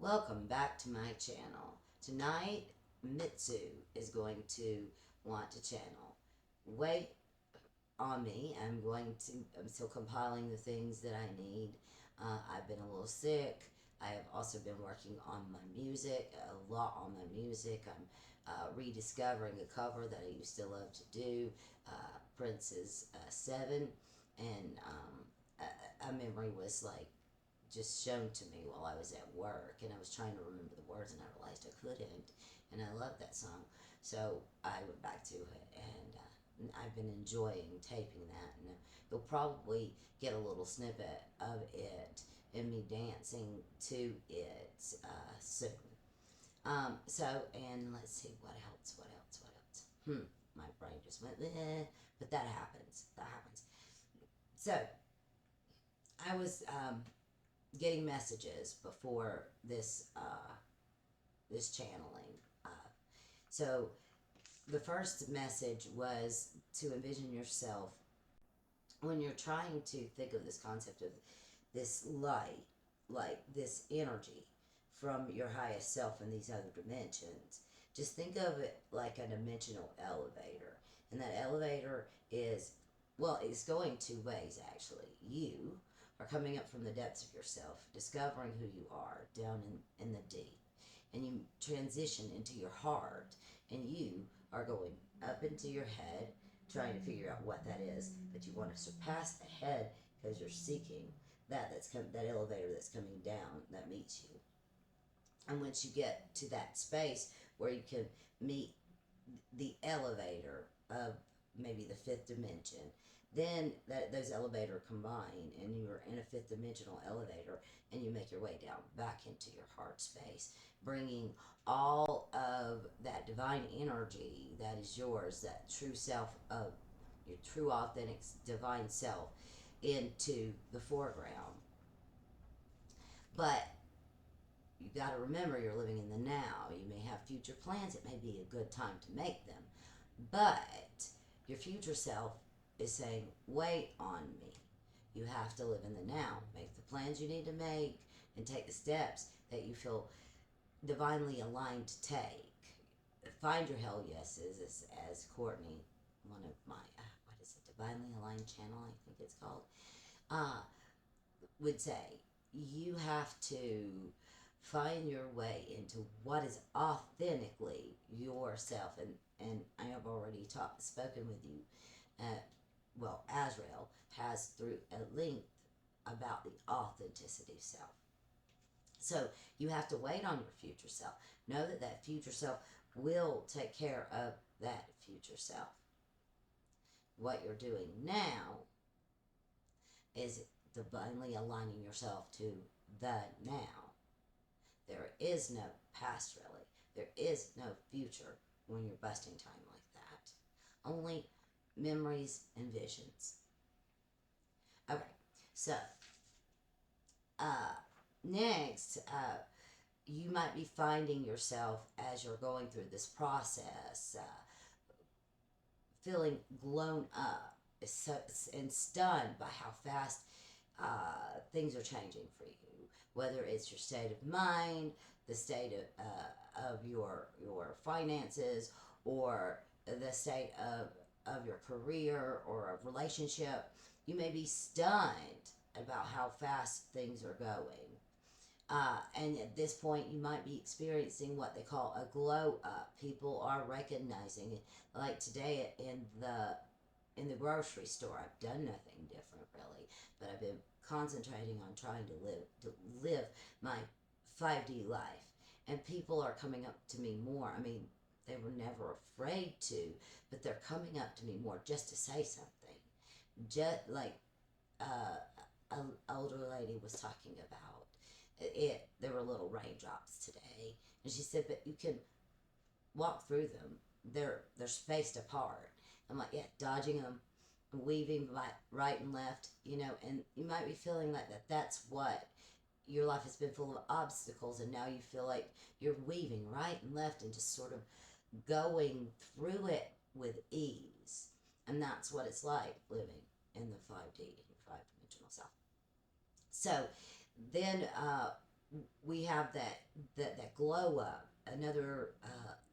Welcome back to my channel. Tonight, Mitzu is going to want to channel. Wait on me. I'm still compiling the things that I need. I've been a little sick. I have also been working on my music, a lot on my music. I'm rediscovering a cover that I used to love to do, Prince's Seven, and a memory was like just shown to me while I was at work, and I was trying to remember the words, and I realized I couldn't, and I loved that song, so I went back to it, and I've been enjoying taping that, and you'll probably get a little snippet of it and me dancing to it soon. And let's see, what else? My brain just went, but that happens. So, I was getting messages before this channeling. So the first message was to envision yourself when you're trying to think of this concept of this light, like this energy from your highest self in these other dimensions. Just think of it like a dimensional elevator. And that elevator is, well, it's going two ways actually. You are coming up from the depths of yourself, discovering who you are down in the deep. And you transition into your heart, and you are going up into your head, trying to figure out what that is. But you want to surpass the head because you're seeking that elevator that's coming down that meets you. And once you get to that space where you can meet the elevator of maybe the fifth dimension, then those elevator combine, and you're in a fifth dimensional elevator, and you make your way down back into your heart space, bringing all of that divine energy that is yours, that true self of your true authentic divine self, into the foreground. But you got to remember you're living in the now. You may have future plans. It may be a good time to make them. But your future self is saying, wait on me. You have to live in the now. Make the plans you need to make and take the steps that you feel divinely aligned to take. Find your hell yeses, as Courtney, one of my, what is it, Divinely Aligned Channel, I think it's called, uh, would say. You have to find your way into what is authentically yourself, and I have already spoken with you, Azrael has through at length about the authenticity of self. So you have to wait on your future self. Know that future self will take care of that future self. What you're doing now is divinely aligning yourself to the now. There is no past, really. There is no future when you're busting time like that. Only memories and visions. Okay, so next, you might be finding yourself as you're going through this process, feeling blown up and stunned by how fast things are changing for you. Whether it's your state of mind, the state of your finances, or the state of your career or a relationship, you may be stunned about how fast things are going. And at this point, you might be experiencing what they call a glow up. People are recognizing it. Like today in the grocery store, I've done nothing different really, but I've been concentrating on trying to live my 5D life, and people are coming up to me more. I mean, they were never afraid to, but they're coming up to me more just to say something. Just like an older lady was talking about it. There were little raindrops today, and she said, but you can walk through them. They're spaced apart. I'm like, yeah, dodging them, weaving right and left, and you might be feeling like that's what your life has been, full of obstacles, and now you feel like you're weaving right and left and just sort of going through it with ease. And that's what it's like living in the 5D, in your five-dimensional self. So then we have that glow up. Another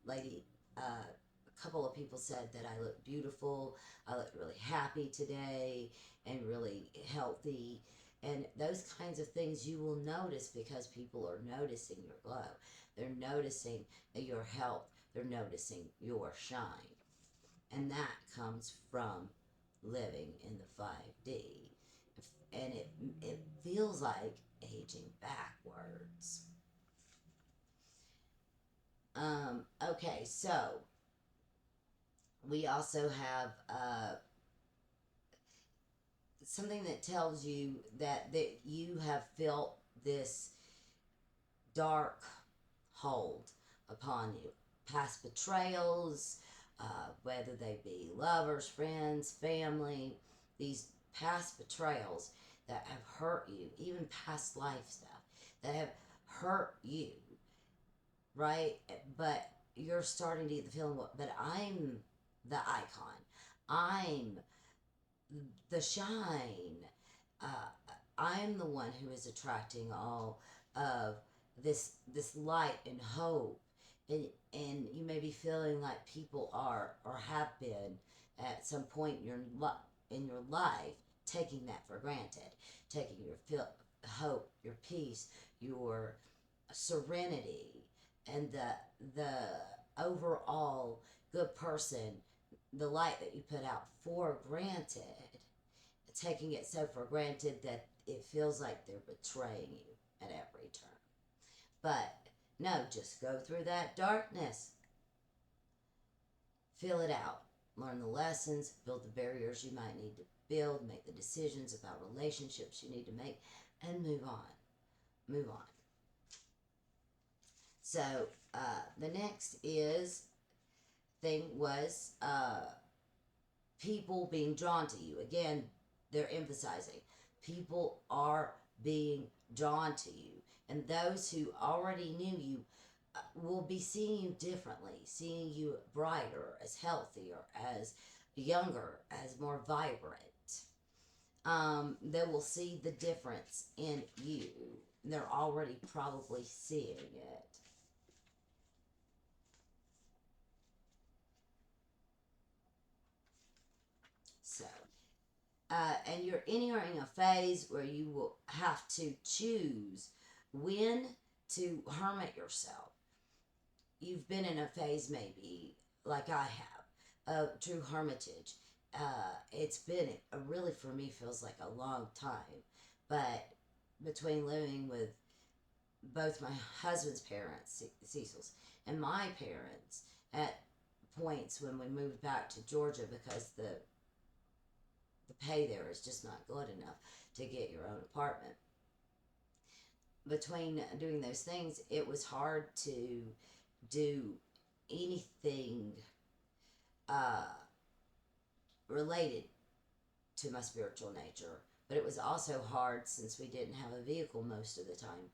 lady, a couple of people said that I look beautiful, I look really happy today, and really healthy. And those kinds of things you will notice because people are noticing your glow. They're noticing your health. They're noticing your shine. And that comes from living in the 5D. And it feels like aging backwards. Okay, so we also have something that tells you that you have felt this dark hold upon you. Past betrayals, whether they be lovers, friends, family, these past betrayals that have hurt you, even past life stuff that have hurt you, right? But you're starting to get the feeling, but I'm the icon. I'm the shine. Uh, I'm the one who is attracting all of this light and hope. And you may be feeling like people are or have been at some point in your life taking that for granted, taking your hope, your peace, your serenity, and the overall good person, the light that you put out for granted, taking it so for granted that it feels like they're betraying you at every turn. But no, just go through that darkness, feel it out, learn the lessons, build the barriers you might need to build, make the decisions about relationships you need to make, and move on. Move on. So the next thing was people being drawn to you. Again, they're emphasizing people are being drawn to you, and those who already knew you will be seeing you differently, seeing you brighter, as healthier, as younger, as more vibrant. They will see the difference in you. They're already probably seeing it. So, and you're entering a phase where you will have to choose when to hermit yourself. You've been in a phase, maybe like I have, of true hermitage. It's been a really, for me, feels like a long time, but between living with both my husband's parents, Cecil's, and my parents, at points when we moved back to Georgia because the pay there is just not good enough to get your own apartment. Between doing those things, it was hard to do anything uh, related to my spiritual nature. But it was also hard since we didn't have a vehicle most of the time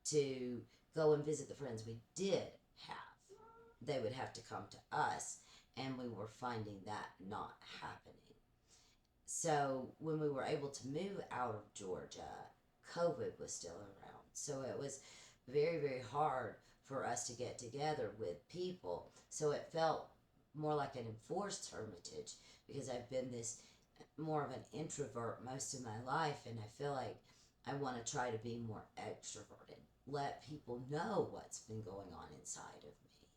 to go and visit the friends we did have. They would have to come to us, and we were finding that not happening. So when we were able to move out of Georgia, COVID was still around. So it was very, very hard for us to get together with people. So it felt more like an enforced hermitage because I've been this more of an introvert most of my life, and I feel like I want to try to be more extroverted, let people know what's been going on inside of me,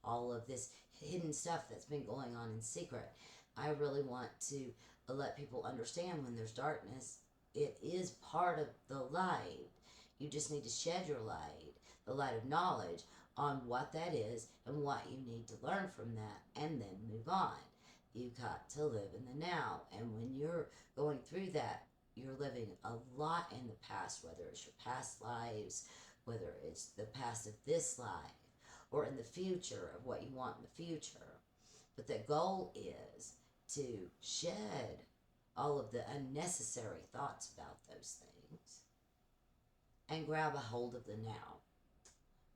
all of this hidden stuff that's been going on in secret. I really want to let people understand when there's darkness, it is part of the light. You just need to shed your light, the light of knowledge, on what that is and what you need to learn from that, and then move on. You've got to live in the now. And when you're going through that, you're living a lot in the past, whether it's your past lives, whether it's the past of this life, or in the future of what you want in the future. But the goal is to shed all of the unnecessary thoughts about those things and grab a hold of the now.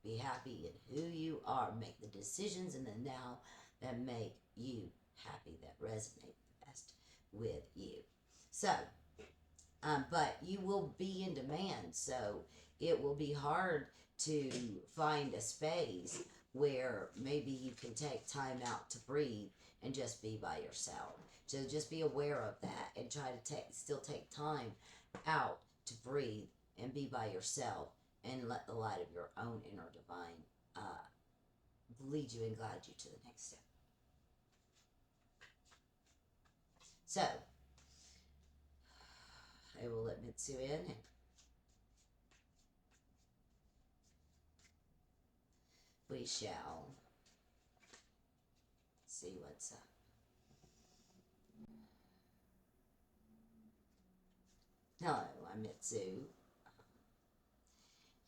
Be happy in who you are. Make the decisions in the now that make you happy, that resonate the best with you. So, but you will be in demand, so it will be hard to find a space where maybe you can take time out to breathe and just be by yourself. So just be aware of that and try to still take time out to breathe and be by yourself and let the light of your own inner divine lead you and guide you to the next step. So, I will let Mitzu in and we shall see what's up. Hello, I'm Mitzu,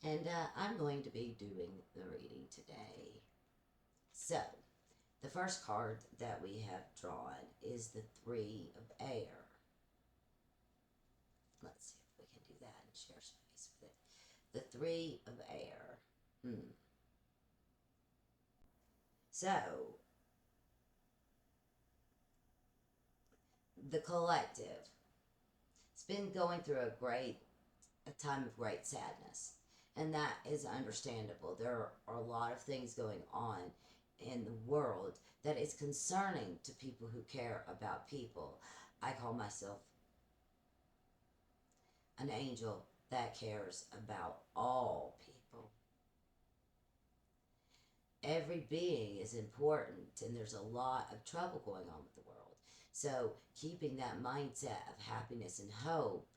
and I'm going to be doing the reading today. So, the first card that we have drawn is the Three of Air. Let's see if we can do that and share space with it. The Three of Air. So, the collective. It's been going through a time of great sadness, and that is understandable. There are a lot of things going on in the world that is concerning to people who care about people. I call myself an angel that cares about all people. Every being is important, and there's a lot of trouble going on with the world. So keeping that mindset of happiness and hope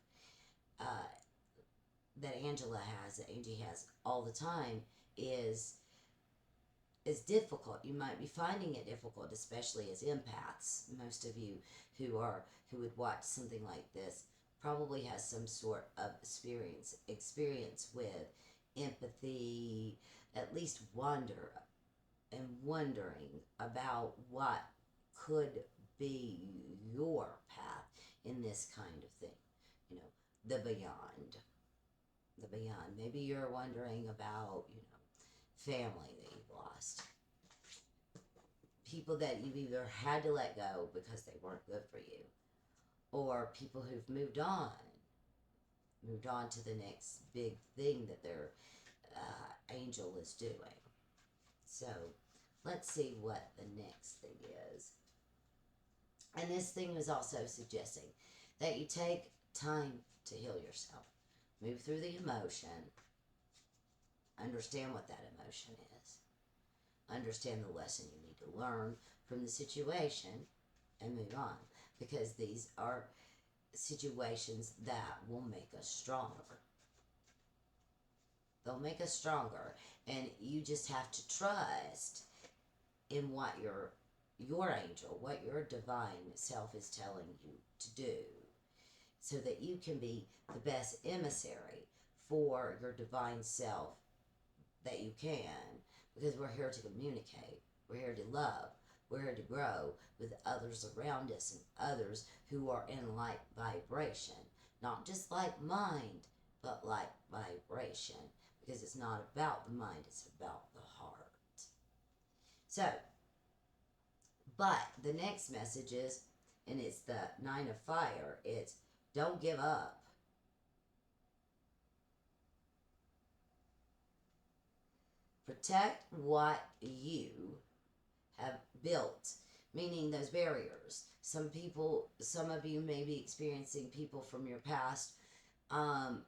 that Angie has all the time is difficult. You might be finding it difficult, especially as empaths. Most of you who would watch something like this probably has some sort of experience with empathy, at least wondering about what could be your path in this kind of thing. You know, the beyond. The beyond. Maybe you're wondering about, family that you've lost. People that you've either had to let go because they weren't good for you, or people who've moved on to the next big thing that their angel is doing. So let's see what the next thing is. And this thing is also suggesting that you take time to heal yourself. Move through the emotion. Understand what that emotion is. Understand the lesson you need to learn from the situation and move on. Because these are situations that will make us stronger. They'll make us stronger. And you just have to trust in what your angel, what your divine self is telling you to do, so that you can be the best emissary for your divine self that you can, because we're here to communicate, we're here to love, we're here to grow with others around us and others who are in like vibration, not just like mind, but like vibration, because it's not about the mind, it's about the heart. So, but the next message is, and it's the Nine of Fire, it's don't give up. Protect what you have built, meaning those barriers. Some of you may be experiencing people from your past coming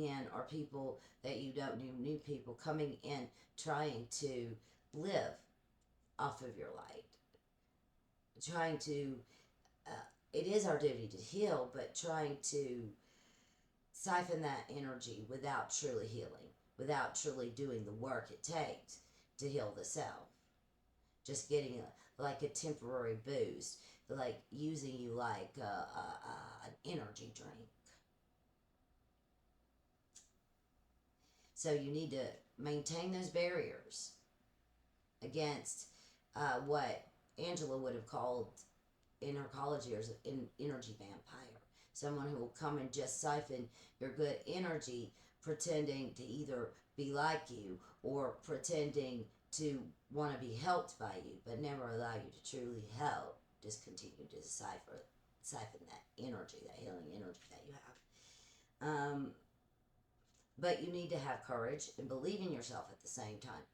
in, or people that you don't know, new people coming in, trying to live off of your light. Trying to, it is our duty to heal, but trying to siphon that energy without truly healing, without truly doing the work it takes to heal the self. Just getting like a temporary boost, like using you like an energy drink. So you need to maintain those barriers against what Angela would have called in her college years an energy vampire. Someone who will come and just siphon your good energy, pretending to either be like you or pretending to want to be helped by you, but never allow you to truly help. Just continue to siphon that energy, that healing energy that you have. But you need to have courage and believe in yourself at the same time.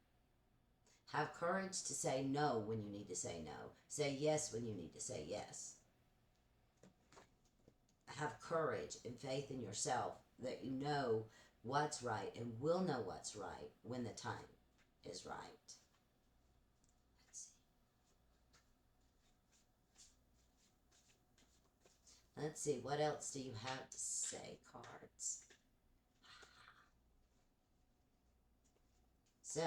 Have courage to say no when you need to say no. Say yes when you need to say yes. Have courage and faith in yourself that you know what's right and will know what's right when the time is right. Let's see. Let's see, what else do you have to say, cards? So,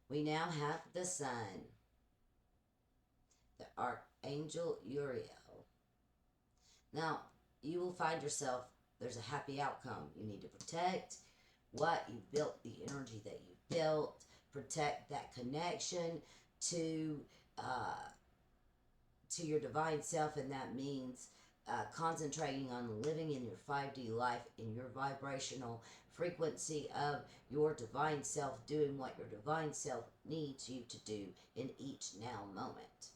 we now have the Sun, the Archangel Uriel. Now, you will find yourself, there's a happy outcome. You need to protect what you built, the energy that you built, protect that connection to uh, to your divine self, and that means concentrating on living in your 5D life, in your vibrational frequency of your divine self, doing what your divine self needs you to do in each now moment.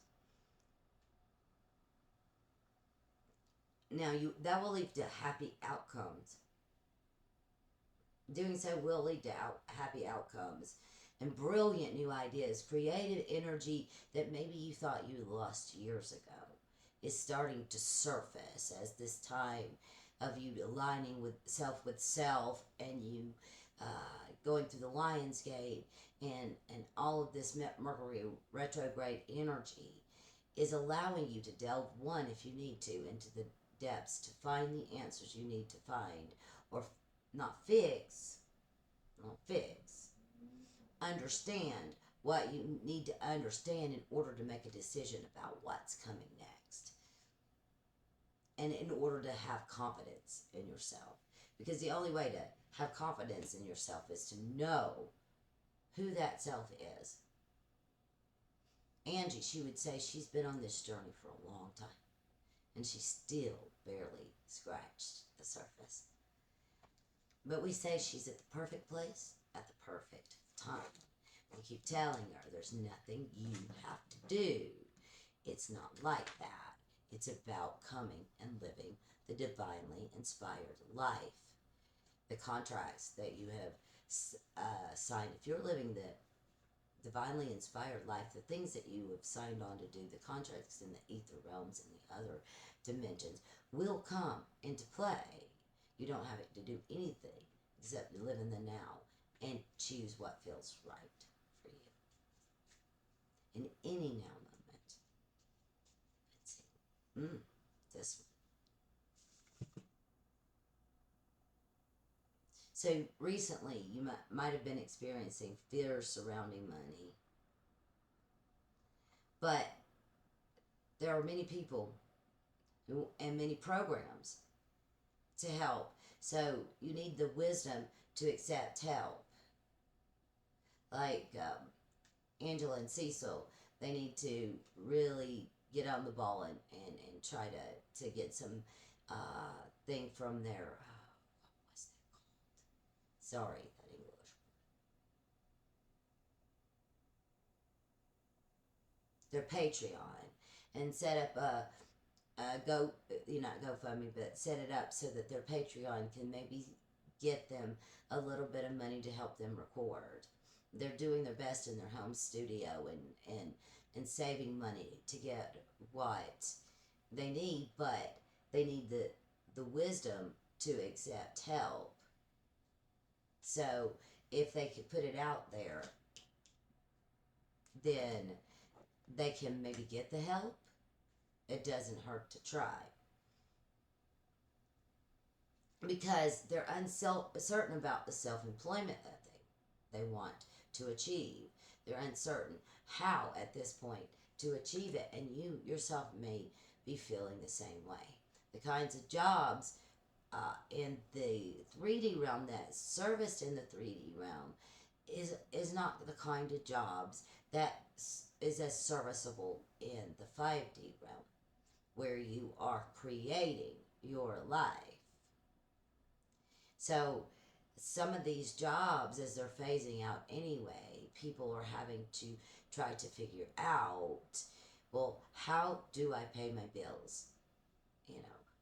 Now, that will lead to happy outcomes. Doing so will lead to happy outcomes and brilliant new ideas. Creative energy that maybe you thought you lost years ago is starting to surface as this time of you aligning with self and you going through the Lion's Gate and all of this Mercury retrograde energy is allowing you to delve, one, if you need to, into the depths to find the answers you need to find, or not fix, understand what you need to understand in order to make a decision about what's coming next. And in order to have confidence in yourself. Because the only way to have confidence in yourself is to know who that self is. Angie, she would say she's been on this journey for a long time. And she still barely scratched the surface. But we say she's at the perfect place at the perfect time. We keep telling her there's nothing you have to do. It's not like that. It's about coming and living the divinely inspired life. The contracts that you have signed, if you're living the divinely inspired life, the things that you have signed on to do, the contracts in the ether realms and the other dimensions will come into play. You don't have to do anything except to live in the now and choose what feels right for you in any now moment. Let's see. This one. So recently, you might have been experiencing fears surrounding money, but there are many people and many programs to help. So you need the wisdom to accept help. Like Angela and Cecil, they need to really get on the ball and try to get some thing from their, what's that called? Sorry, that English. Their Patreon, and set up not GoFundMe, but set it up so that their Patreon can maybe get them a little bit of money to help them record. They're doing their best in their home studio and saving money to get what they need, but they need the wisdom to accept help. So if they could put it out there, then they can maybe get the help. It doesn't hurt to try. Because they're uncertain about the self-employment that they want to achieve. They're uncertain how at this point to achieve it, and you yourself may be feeling the same way. The kinds of jobs in the 3D realm that's serviced in the 3D realm is not the kind of jobs that is as serviceable in the 5D realm, where you are creating your life. So some of these jobs, as they're phasing out anyway, people are having to try to figure out, well, how do I pay my bills?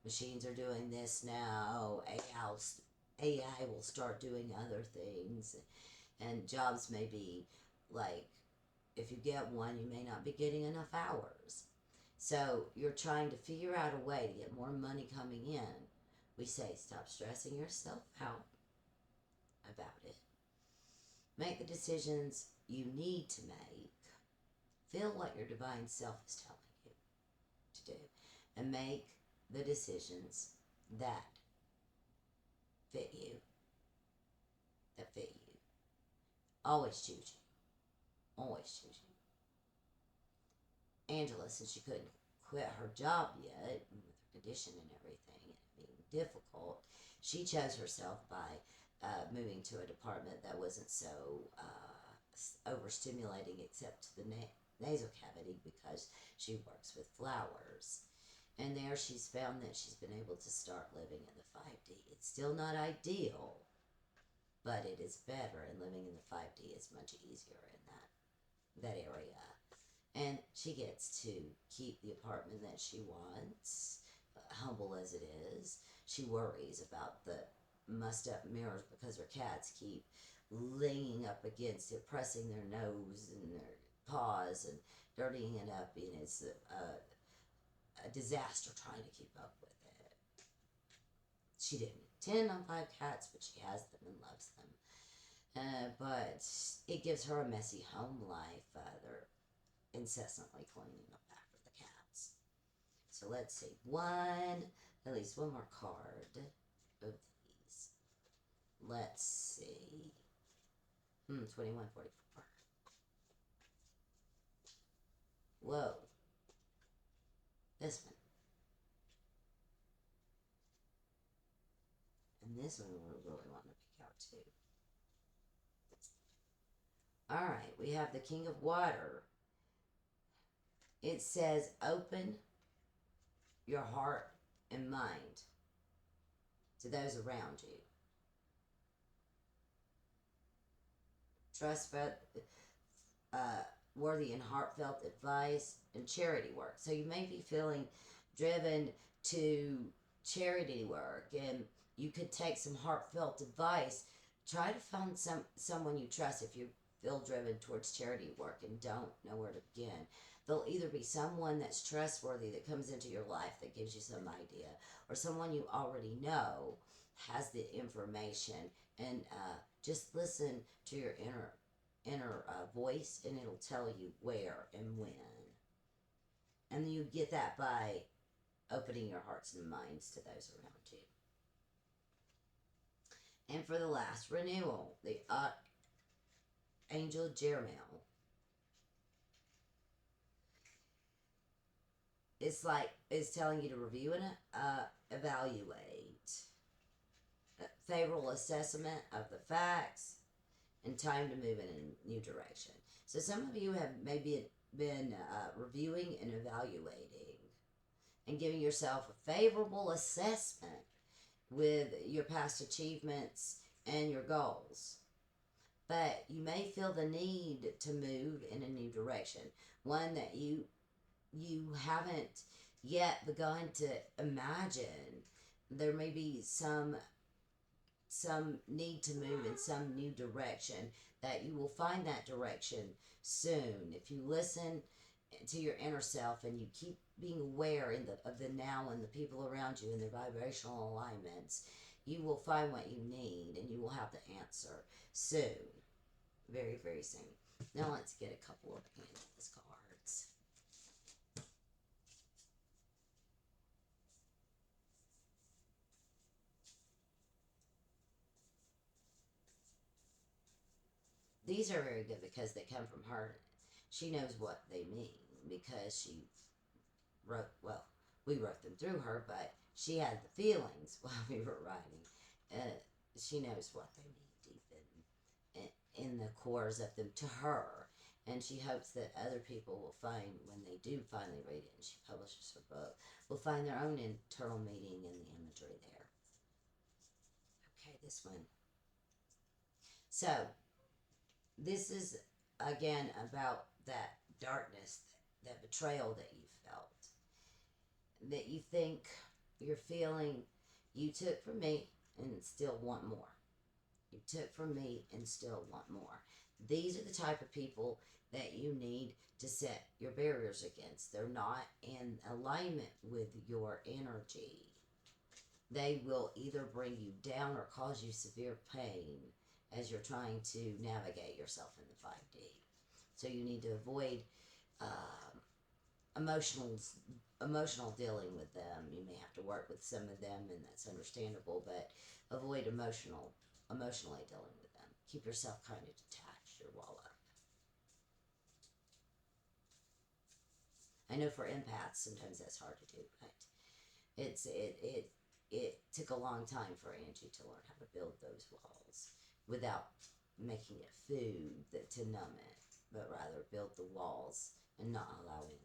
Machines are doing this now, AI's AI will start doing other things, and jobs may be like, if you get one, you may not be getting enough hours. So you're trying to figure out a way to get more money coming in. We say stop stressing yourself out about it. Make the decisions you need to make. Feel what your divine self is telling you to do. And make the decisions that fit you, that fit you. Always choose you. Always choose you. Angela, since she couldn't quit her job yet, with her condition and everything, and it being difficult, she chose herself by moving to a department that wasn't so overstimulating except to the nasal cavity because she works with flowers. And there she's found that she's been able to start living in the 5D. It's still not ideal, but it is better, and living in the 5D is much easier in that area. And she gets to keep the apartment that she wants, humble as it is. She worries about the mussed up mirrors because her cats keep leaning up against it, pressing their nose and their paws and dirtying it up, and it's a disaster trying to keep up with it. She didn't intend on 5 cats, but she has them and loves them. But it gives her a messy home life. They're incessantly cleaning up after the cats. So let's see. At least one more card of these. Let's see. 2144. Whoa. This one. And this one we really want to pick out too. Alright, we have the King of Water. It says, open your heart and mind to those around you. Trust worthy and heartfelt advice and charity work. So you may be feeling driven to charity work, and you could take some heartfelt advice. Try to find someone you trust if you feel driven towards charity work and don't know where to begin. There'll either be someone that's trustworthy that comes into your life that gives you some idea, or someone you already know has the information, and just listen to your inner voice, and it'll tell you where and when. And you get that by opening your hearts and minds to those around you. And for the last renewal, the Angel Jeremiel. It's telling you to review and evaluate, favorable assessment of the facts, and time to move in a new direction. So some of you have maybe been reviewing and evaluating and giving yourself a favorable assessment with your past achievements and your goals. But you may feel the need to move in a new direction, one that you haven't yet begun to imagine. There may be some need to move in some new direction, that you will find that direction soon. If you listen to your inner self and you keep being aware of the now and the people around you and their vibrational alignments, you will find what you need, and you will have the answer soon. Very, very soon. Now let's get a couple of Angela's cards. These are very good because they come from her. She knows what they mean because she wrote, well, we wrote them through her, but she had the feelings while we were writing. She knows what they mean deep in the cores of them to her. And she hopes that other people will find, when they do finally read it and she publishes her book, will find their own internal meaning in the imagery there. Okay, this one. So, this is again about that darkness, that betrayal that you felt, that you think you're feeling you took from me and still want more. You took from me and still want more. These are the type of people that you need to set your barriers against. They're not in alignment with your energy. They will either bring you down or cause you severe pain as you're trying to navigate yourself in the 5D. So you need to avoid um, emotional emotional dealing with them. You may have to work with some of them, and that's understandable. But avoid emotionally dealing with them. Keep yourself kind of detached. Your wall up. I know for empaths sometimes that's hard to do, but it took a long time for Angie to learn how to build those walls without making it food to numb it, but rather build the walls and not allowing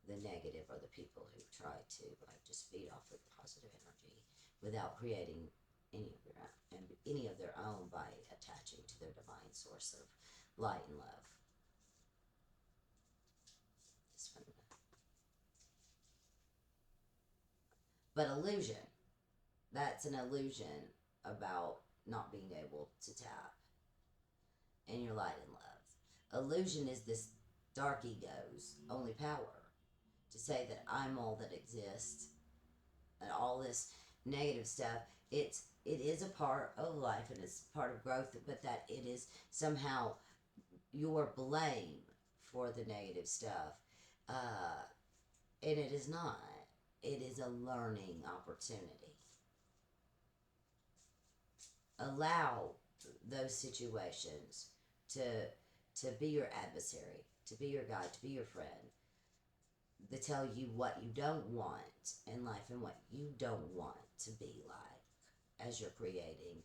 the negative or the people who try to just feed off of the positive energy without creating any of your own, and any of their own by attaching to their divine source of light and love. This one. But illusion, that's an illusion about not being able to tap in your light and love. Illusion is this dark ego's only power to say that I'm all that exists, and all this negative stuff. It is a part of life and it's part of growth, but that it is somehow your blame for the negative stuff, uh, and it is not. It is a learning opportunity. Allow those situations to be your adversary, to be your guide, to be your friend, to tell you what you don't want in life and what you don't want to be like as you're creating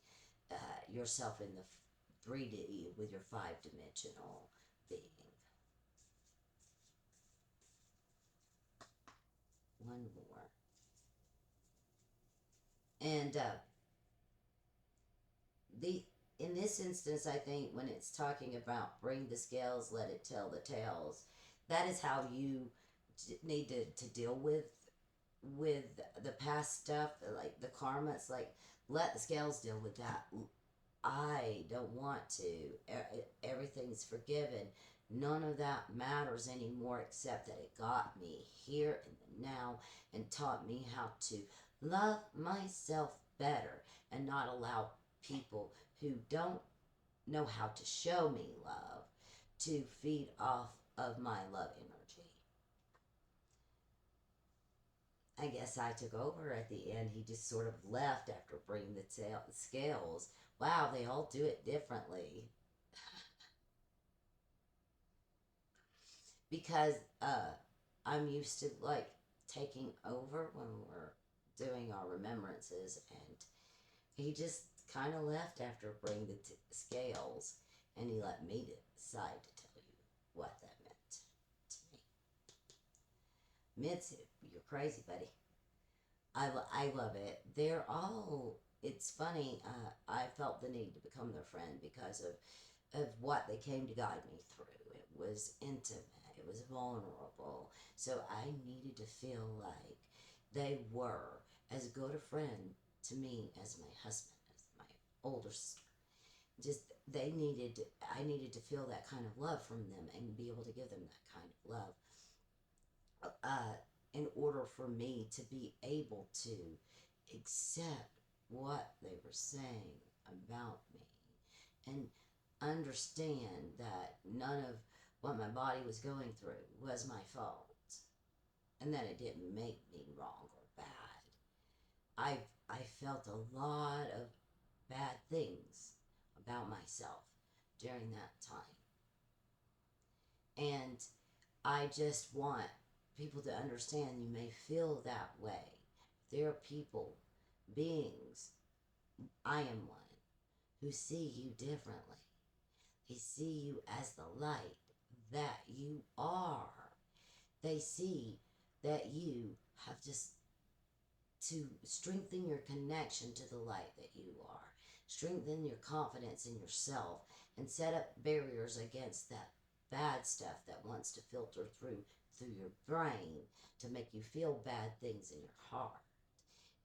yourself in the 3D with your 5 dimensional being. One more. And the in this instance, I think when it's talking about bring the scales, let it tell the tales, that is how you need to deal with the past stuff, like the karma. It's like let the scales deal with that. I don't want to. Everything's forgiven. None of that matters anymore except that it got me here in the now and taught me how to love myself better and not allow people who don't know how to show me love to feed off of my love energy. I guess I took over at the end. He just sort of left after bringing the scales. Wow, they all do it differently. Because I'm used to like taking over when we're doing our remembrances, and he just kind of left after bringing the scales, and he let me decide to tell you what that meant to me. Mitzu, you're crazy, buddy. I love it. They're all. It's funny. I felt the need to become their friend because of what they came to guide me through. It was intimate. It was vulnerable. So I needed to feel like they were as good a friend to me as my husband, as my older sister. Just I needed to feel that kind of love from them and be able to give them that kind of love. In order for me to be able to accept what they were saying about me and understand that none of what my body was going through was my fault and that it didn't make me wrong or bad. I felt a lot of bad things about myself during that time. And I just want people to understand you may feel that way. There are people, beings, I am one, who see you differently. They see you as the light that you are. They see that you have just to strengthen your connection to the light that you are, strengthen your confidence in yourself, and set up barriers against that bad stuff that wants to filter through your brain to make you feel bad things in your heart.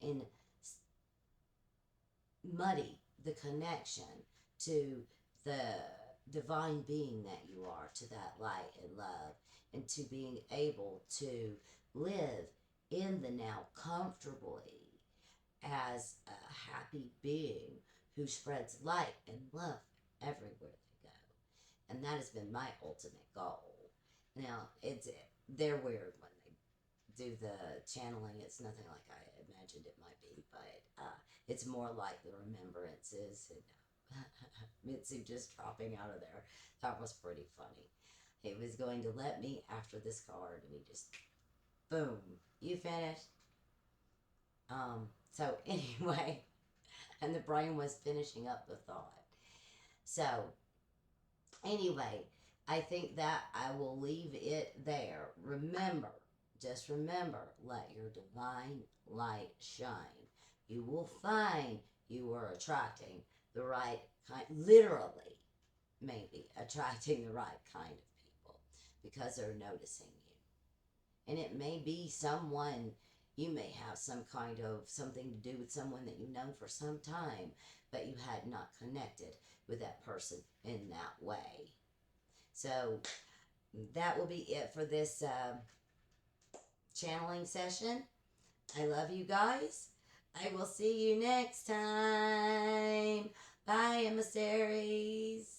And muddy the connection to the divine being that you are, to that light and love, and to being able to live in the now comfortably as a happy being who spreads light and love everywhere they go. And that has been my ultimate goal. Now, they're weird when they do the channeling. It's nothing like I imagined it might be, but it's more like the remembrances and Mitzu just dropping out of there. That was pretty funny. He was going to let me after this card, and he just, boom, you finished. So anyway, and the brain was finishing up the thought. So anyway, I think that I will leave it there. Remember, just remember, let your divine light shine. You will find you are attracting the right kind, literally, maybe attracting the right kind of people because they're noticing you. And it may be someone, you may have some kind of something to do with someone that you've known for some time, but you had not connected with that person in that way. So that will be it for this channeling session. I love you guys. I will see you next time. Bye, emissaries.